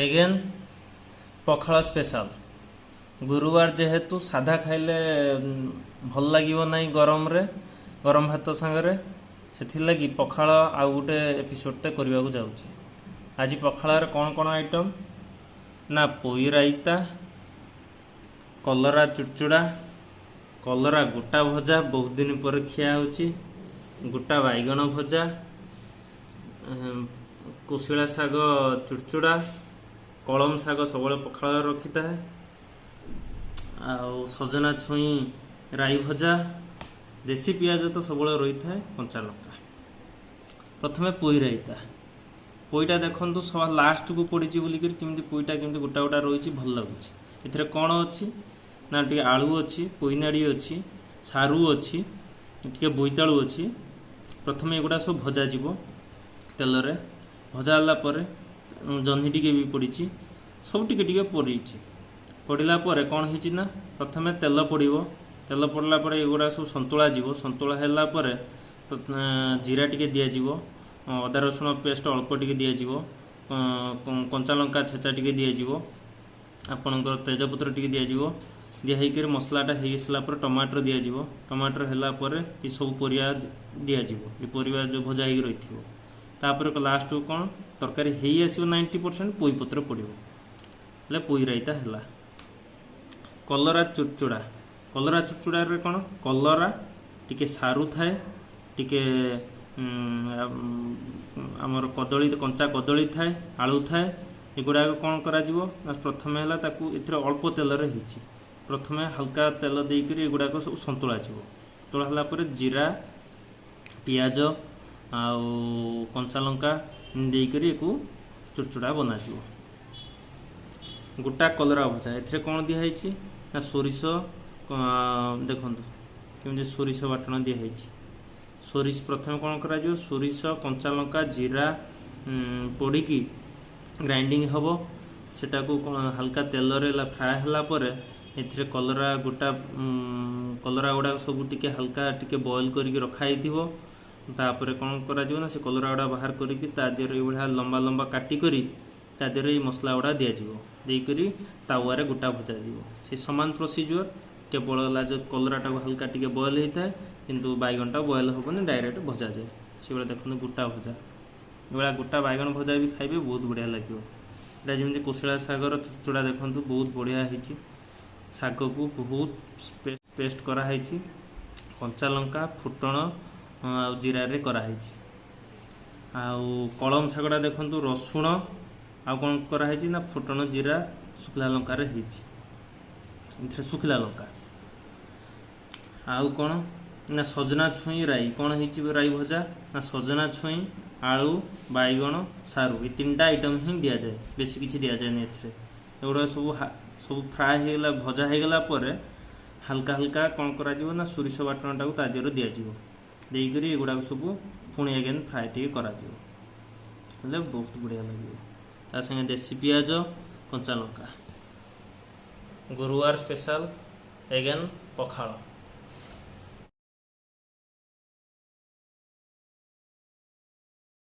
Eigen पखाल special गुरुवार जेहेतु साधा खाइले भल लगिवो नहीं गरम रे गरम भात सांगरे से पखाल आउ गोटे एपिसोडटे करने को जाऊँगी। आज पखाल कौन कौन आइटम ना पोई राइता, कलरा चुड़चुड़ा, कलरा गोटा भजा बहुत दिन पर खिया होची, गोटा बैगण भजा, कोशिला शाग चुड़चुड़ा, कलम शाग सब पखाल रखी था, सजना छुई राई भजा, देसी पियाज तो सब रही था, कंचा लंका। प्रथम पोई राइता पोईटा देखो सब लास्ट को पड़ी बोलिक केमती पोईटा केमती गोटा गोटा रही भल लगुच। ए कौन अच्छी ना टे आलू अच्छी, पोईनाड़ी अच्छी, सारू अच्छी, टे बोईतालू अच्छी। प्रथम एगुड़ा सब भजा जीव तेल रे भजा पर जह्नी टिके भी पड़ी सब टिके पड़ी पड़ला कौन है ना प्रथम तेल पड़ो तेल पड़ला एगुड़ा सब सतुला जीव सतुला है जीरा टिके दिज्व, अदा रसुण पेस्ट अल्प टिके दिज्व, कंचा लंका छेचा टिके दिज्व, आपणकर तेजपत्र टिके दिज्व, दिखाई मसलाटा हो सारा टमाटर दिज्व, टमाटर है ये सब परिया दिज्व, ये परिया जो भजा हो रही तापर लास्ट को कौन तरकारी हो आसो 90% पोई पत्र पड़ो पोई राइता है। कलरा चुड़चुड़ा रे कौन कलरा टिके सारू थाए टिके आमर कदली कंचा कदली थाए आलू थाए एगुड़ा कौन करा प्रथम है अल्प तेल रे प्रथम हल्का तेल देकर एगुड़ाक सब सतुला सतुला है जीरा पियाज आउ कंचा लंका देकर एक चुड़चुड़ा बना गोटा कलरा भजा ए कौन दिखाई ना सोरिष देखु केमती सोरिष बाटण दिखाई सोरिष प्रथम कौन करा सोरिष कंचा लंका जीरा पड़ी ग्राइंडिंग हम सेटा को हल्का तेल रे फ्राए है एथिरे कलरा गोटा कलरा गुड़ा सब टिके हल्का टिके बॉयल करके रखाई तापर कौन करा ना से कलरा गुड़ा बाहर करके भाया लंबा लंबा काटिक तादेह मसला गुड़ा दिज्व तावारे गोटा भजा से सामान प्रोसीजर केवल जो कलराटा हल्का टिके बॉयल होता है किंतु बैगनटा बॉयल हेनी डायरेक्ट भजा जाए से देखते गोटा भजा ये गोटा बैगन भजा भी खाइबे बहुत बढ़िया लगे। यहाँ जमी कोशिला शागर चुड़चुड़ा देखो बहुत बढ़िया होती शाग को बहुत पेस्ट कराई कंचा लंका फुटण जीरा रे कराई कलम शागटा देखो रसुण आ कौन कराई ना फुटण जीरा शुखला लंका रे शुखला लंका आउ कौन ना सजना छुई राई कौन हो राई भजा ना सजना छुई आलू बैगण सारू ये तीनटा आइटम ही दि जाए बेसी किसी दि जाए एगुड़ा सब फ्राए होगा भजा होगला हल्का हल्का कौन करा ना सोरिष बाटणटा को तादेह दिज्व एगुड़ा सब पुणी अगेन फ्राए टे कर बहुत बढ़िया लगे ता संगे देसी पियाज कंचा लंका गुरुवार स्पेशल एगेन पखाल।